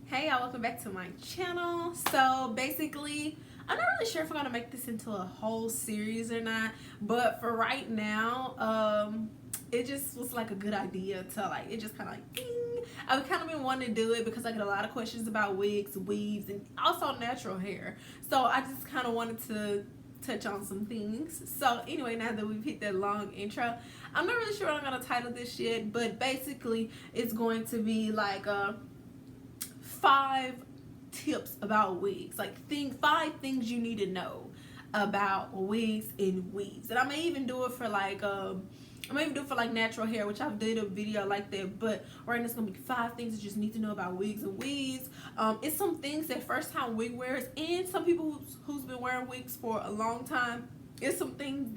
Hey y'all, welcome back to my channel. So basically, I'm not really sure if I'm gonna make this into a whole series or not, but for right now, it just was like a good idea to like, it just kind of like ding. I've kind of been wanting to do it because I get a lot of questions about wigs, weaves, and also natural hair. So I just kind of wanted to touch on some things. So anyway, now that we've hit that long intro, I'm not really sure what I'm gonna title this yet, but basically it's going to be like 5 tips about wigs, like 5 things you need to know about wigs and weaves. And I may even do it for like natural hair, which I've did a video like that, but right now it's gonna be 5 things that you just need to know about wigs and weaves. It's some things that first time wig wearers and some people who's been wearing wigs for a long time, it's some things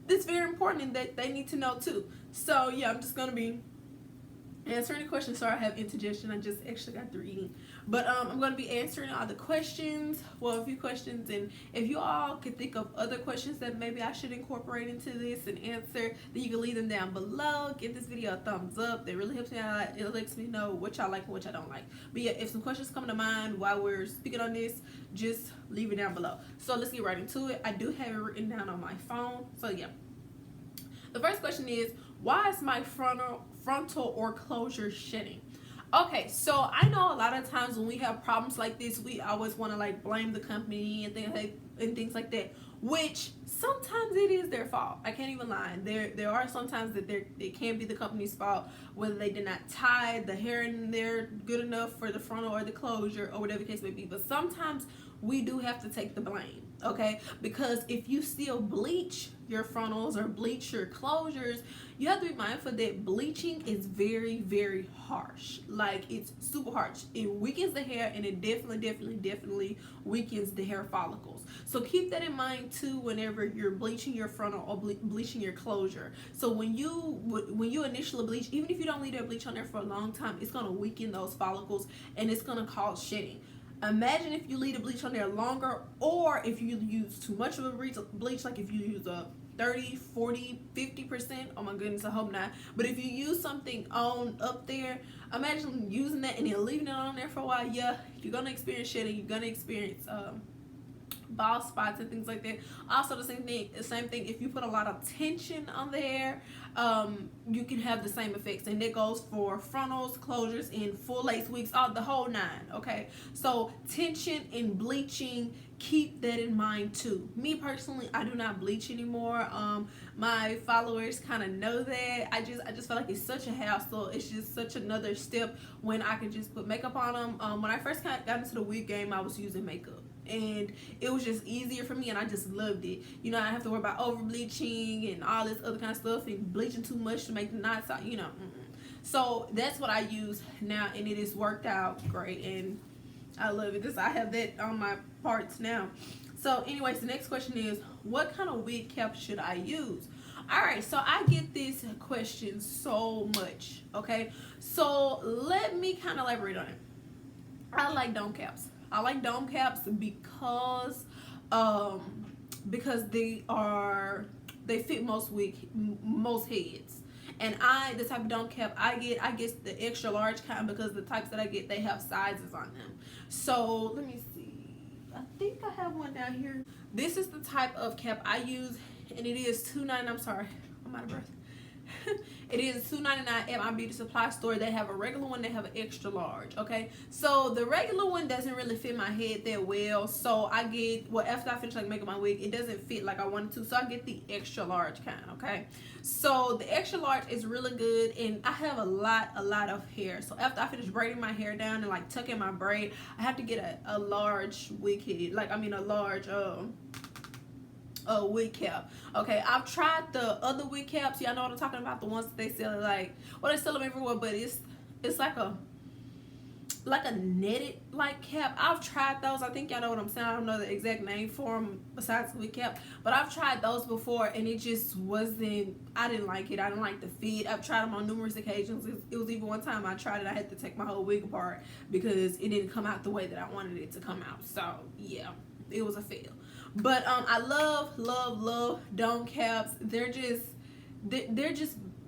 that's very important and that they need to know too. So yeah, I'm just gonna be answering the questions. Sorry, I have indigestion. I just actually got through eating, but I'm going to be answering all the questions, well, a few questions, and if you all could think of other questions that maybe I should incorporate into this and answer, then you can leave them down below. Give this video a thumbs up. That really helps me out. It lets me know what y'all like and what y'all don't like. But yeah, if some questions come to mind while we're speaking on this, just leave it down below. So let's get right into it. I do have it written down on my phone. So yeah, the first question is, why is my frontal or closure shinning? Okay, so I know a lot of times when we have problems like this, we always want to like blame the company and things like that, which sometimes it is their fault. I can't even lie. There are sometimes that it can be the company's fault, whether they did not tie the hair in there good enough for the frontal or the closure or whatever the case may be. But sometimes we do have to take the blame, okay? Because if you still bleach your frontals or bleach your closures, you have to be mindful that bleaching is very, very harsh. Like, it's super harsh. It weakens the hair, and it definitely weakens the hair follicles. So keep that in mind too whenever you're bleaching your frontal or bleaching your closure. So when you initially bleach, even if you don't leave that bleach on there for a long time, it's going to weaken those follicles and it's going to cause shedding. Imagine if you leave the bleach on there longer, or if you use too much of a bleach, like if you use a 30, 40, 50%, oh my goodness, I hope not, but if you use something on up there, imagine using that and then leaving it on there for a while. Yeah, you're gonna experience shedding, you're gonna experience bald spots and things like that. Also the same thing if you put a lot of tension on the hair, you can have the same effects, and that goes for frontals, closures, and full lace wigs, the whole 9. Okay, so tension and bleaching, keep that in mind too. Me personally, I do not bleach anymore. My followers kind of know that. I just feel like it's such a hassle. It's just such another step when I can just put makeup on them. When I first got into the wig game, I was using makeup, and it was just easier for me, and I just loved it. You know, I have to worry about over bleaching and all this other kind of stuff, and bleaching too much to make the knots out, you know. So that's what I use now, and it has worked out great, and I love it. I have that on my parts now. So anyways, the next question is, what kind of wig cap should I use? Alright, so I get this question so much, okay? So let me kind of elaborate on it. I like dome caps. I like dome caps because they fit most heads. And the type of dome cap I get the extra large kind, because the types that I get, they have sizes on them. So let me see. I think I have one down here. This is the type of cap I use, and it is $2.99. I'm sorry, I'm out of breath. It is $2.99 at my beauty supply store. They have a regular one, they have an extra large. Okay, so the regular one doesn't really fit my head that well, so I get, well, after I finish like making my wig, it doesn't fit like I wanted to, so I get the extra large kind. Okay, so the extra large is really good, and I have a lot of hair, so after I finish braiding my hair down and like tucking my braid, I have to get a large wig head, a large wig cap. Okay, I've tried the other wig caps. Y'all know what I'm talking about, the ones that they sell like, well, they sell them everywhere, but it's like a netted like cap. I've tried those. I think y'all know what I'm saying. I don't know the exact name for them besides the wig cap, but I've tried those before, and it just wasn't, I didn't like it. I didn't like the fit. I've tried them on numerous occasions. It was even one time I tried it, I had to take my whole wig apart because it didn't come out the way that I wanted it to come out. So yeah, it was a fail. But I love dome caps. They're just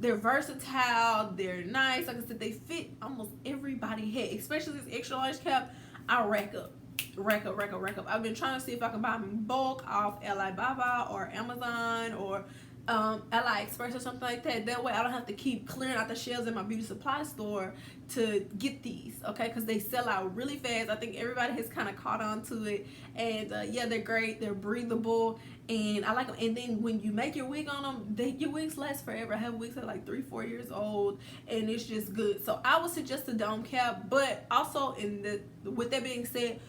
they're versatile, they're nice. Like I said, they fit almost everybody's head, especially this extra large cap. I rack up. I've been trying to see if I can buy them in bulk off Alibaba or Amazon or AliExpress or something like that. That way I don't have to keep clearing out the shelves in my beauty supply store to get these, okay? Because they sell out really fast. I think everybody has kind of caught on to it. And yeah, they're great. They're breathable. And I like them. And then when you make your wig on them, your wigs last forever. I have wigs that are like 3-4 years old, and it's just good. So I would suggest a dome cap. But also, with that being said,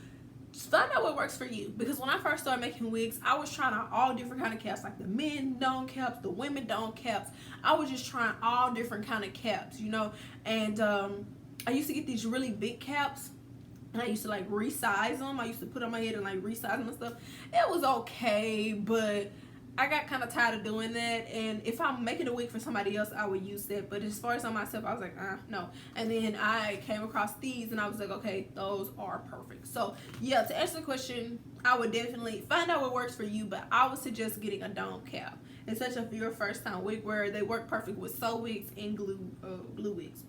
find out what works for you, because when I first started making wigs, I was trying out all different kind of caps, like the men dome caps, the women dome caps. I was just trying all different kind of caps, you know. And I used to get these really big caps, and I used to like resize them. I used to put on my head and like resize them and stuff. It was okay, but I got kind of tired of doing that. And if I'm making a wig for somebody else, I would use that. But as far as on myself, I was like, no. And then I came across these, and I was like, okay, those are perfect. So yeah, to answer the question, I would definitely find out what works for you, but I would suggest getting a dome cap, especially if you're a first time wig wearer. They work perfect with sew wigs and glue wigs.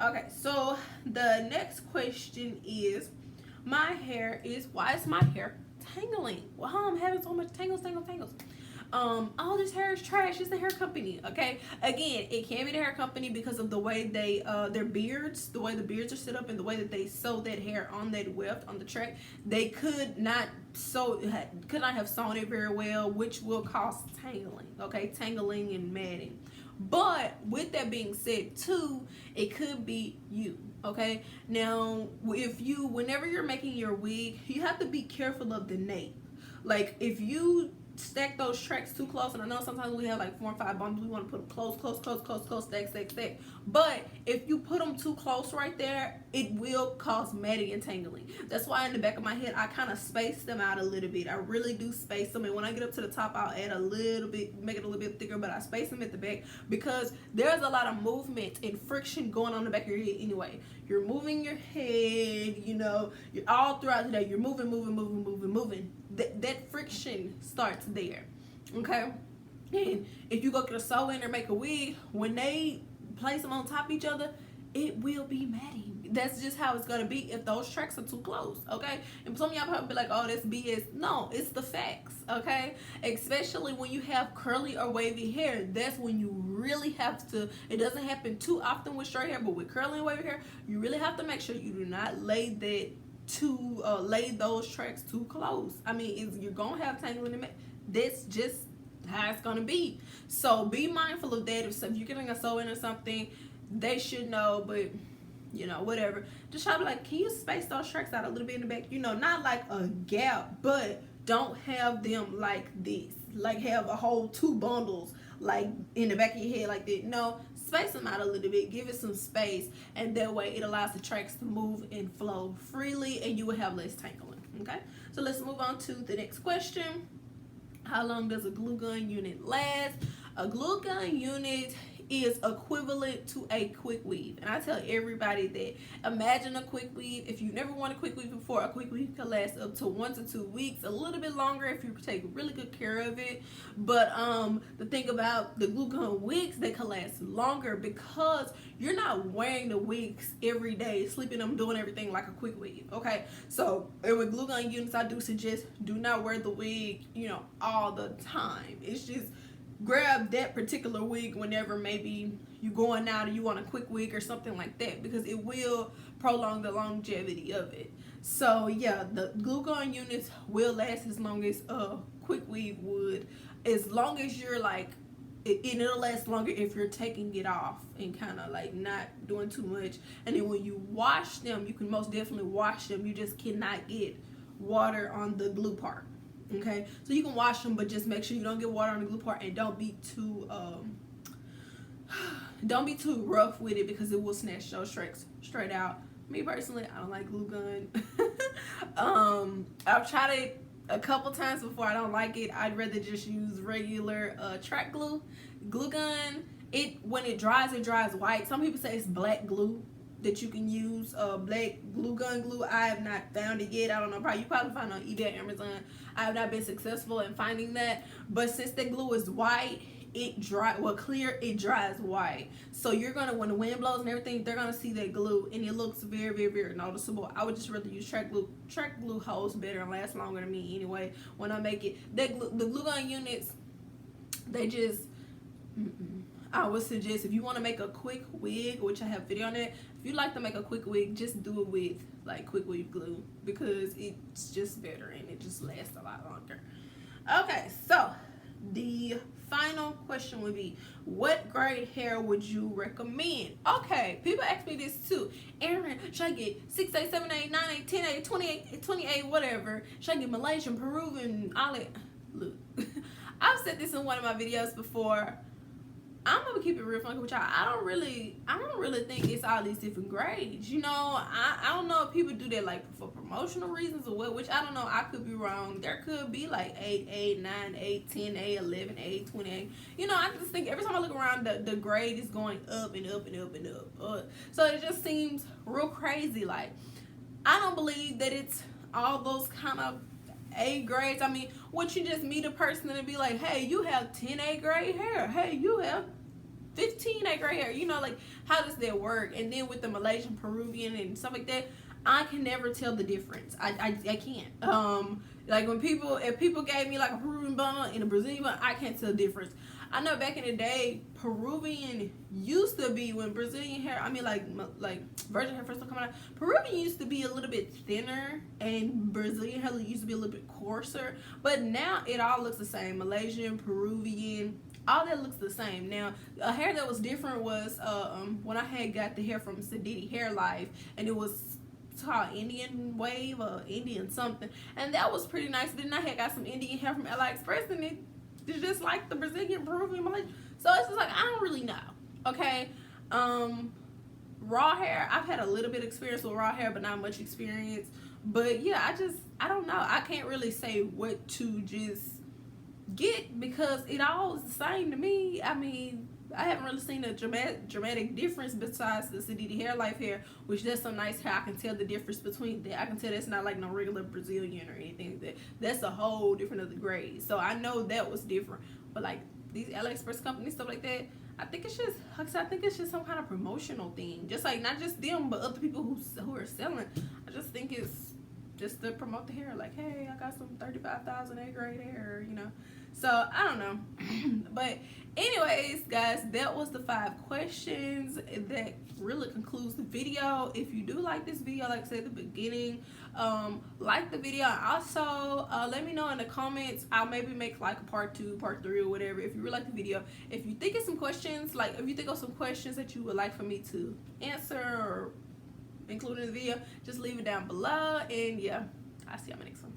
Okay, so the next question is, why is my hair tangling? Well, I'm having so much tangles. All this hair is trash. It's the hair company. Okay, again, it can be the hair company because of the way they their beards, the way the beards are set up, and the way that they sew that hair on that weft on the track. They could not have sewn it very well, which will cause tangling. Okay, tangling and matting. But with that being said too, it could be you. Okay, now whenever you're making your wig, you have to be careful of the nape. Like if you stack those tracks too close, and I know sometimes we have like 4 and 5 bundles, we want to put them close, stack. But if you put them too close right there, it will cause matting and tangling. That's why in the back of my head, I kind of space them out a little bit. I really do space them, and when I get up to the top, I'll add a little bit, make it a little bit thicker, but I space them at the back because there's a lot of movement and friction going on in the back of your head anyway. You're moving your head, you know, you're all throughout the day, you're moving. That friction starts there, okay? And if you go get a sew in or make a wig, when they place them on top of each other, it will be matting. That's just how it's gonna be if those tracks are too close, okay? And some of y'all probably be like, oh, that's BS. No, it's the facts, okay? Especially when you have curly or wavy hair, that's when you really have to, it doesn't happen too often with straight hair, but with curly and wavy hair, you really have to make sure you do not lay those tracks too close. I mean, you're gonna have tangling and that's just how it's gonna be. So be mindful of that. If you're getting a sew-in or something, they should know, but you know, whatever. Just try to like, can you space those tracks out a little bit in the back? You know, not like a gap, but don't have them like this. Like have a whole 2 bundles like in the back of your head like that. No, space them out a little bit, give it some space, and that way it allows the tracks to move and flow freely, and you will have less tangling. Okay, so let's move on to the next question. How long does a glue gun unit last? A glue gun unit is equivalent to a quick weave, and I tell everybody that imagine a quick weave. If you never worn a quick weave before, a quick weave can last up to 1 to 2 weeks, a little bit longer if you take really good care of it. But the thing about the glue gun wigs, they can last longer because you're not wearing the wigs every day, sleeping them, doing everything like a quick weave. Okay, so with glue gun units, I do suggest do not wear the wig, you know, all the time. It's just grab that particular wig whenever maybe you're going out or you want a quick wig or something like that, because it will prolong the longevity of it. So yeah, the glue gun units will last as long as a quick weave would, as long as you're like, it'll last longer if you're taking it off and kind of like not doing too much. And then when you wash them, you can most definitely wash them, you just cannot get water on the glue part. Okay, so you can wash them, but just make sure you don't get water on the glue part, and don't be too rough with it, because it will snatch those tracks straight out. Me personally, I don't like glue gun. I've tried it a couple times before. I don't like it. I'd rather just use regular track glue. Glue gun, when it dries white. Some people say it's black glue that you can use, black glue gun glue. I have not found it yet. I don't know, you probably find it on eBay, Amazon. I have not been successful in finding that, but since the glue is white, clear, it dries white. So you're gonna, when the wind blows and everything, they're gonna see that glue, and it looks very, very, very noticeable. I would just rather use track glue. Track glue holds better and lasts longer than me anyway. When I make it, the glue gun units, they just. I would suggest, if you want to make a quick wig, which I have a video on it, if you like to make a quick wig, just do it with like quick wig glue, because it's just better and it just lasts a lot longer. Okay, so the final question would be, what grade hair would you recommend? Okay, people ask me this too. Erin, should I get 6A, 7A, 9A, 10A, 28, whatever? Should I get Malaysian, Peruvian, all that? Look, I've said this in one of my videos before. I'm gonna keep it real funky with y'all. I don't really think it's all these different grades. You know, I don't know if people do that like for promotional reasons or what, which I don't know. I could be wrong. There could be like 8A, 9A, 10A, 11A, 20A. You know, I just think every time I look around, the grade is going up and up and up and up. So it just seems real crazy. Like, I don't believe that it's all those kind of A grades. I mean, what, you just meet a person and be like, hey, you have 10A grade hair. Hey, you have 15A grade hair. You know, like, how does that work? And then with the Malaysian, Peruvian, and stuff like that, I can never tell the difference. I can't. Like, if people gave me like a Peruvian bun and a Brazilian bun, I can't tell the difference. I know back in the day, Peruvian used to be, when Brazilian hair, I mean like virgin hair first started coming out, Peruvian used to be a little bit thinner and Brazilian hair used to be a little bit coarser. But now it all looks the same. Malaysian, Peruvian, all that looks the same. Now, a hair that was different was when I had got the hair from Sadidi Hair Life, and it was called Indian Wave or Indian something, and that was pretty nice. Then I had got some Indian hair from LI Express, and it's just like the Brazilian, Peruvian, Malaysian. So it's just like, I don't really know. Okay. Raw hair, I've had a little bit of experience with raw hair, but not much experience. But yeah, I don't know. I can't really say what to just get, because it all is the same to me. I mean, I haven't really seen a dramatic difference besides the Sadidi Hair Life hair, which there's some nice hair. I can tell the difference between that. I can tell that's not like no regular Brazilian or anything like that. That's a whole different other grade. So I know that was different. But like these LA Express companies, stuff like that, I think it's just, like I said, I think it's just some kind of promotional thing. Just like, not just them, but other people who are selling. I just think it's just to promote the hair. Like, hey, I got some 35,000 A grade hair, you know. So I don't know. But anyways, guys, that was the 5 questions. That really concludes the video. If you do like this video, like I said at the beginning, like the video. Also, let me know in the comments. I'll maybe make like a part 2, part 3, or whatever, if you really like the video. If you think of some questions, like if you think of some questions that you would like for me to answer or include in the video, just leave it down below. And yeah, I'll see you on my next one.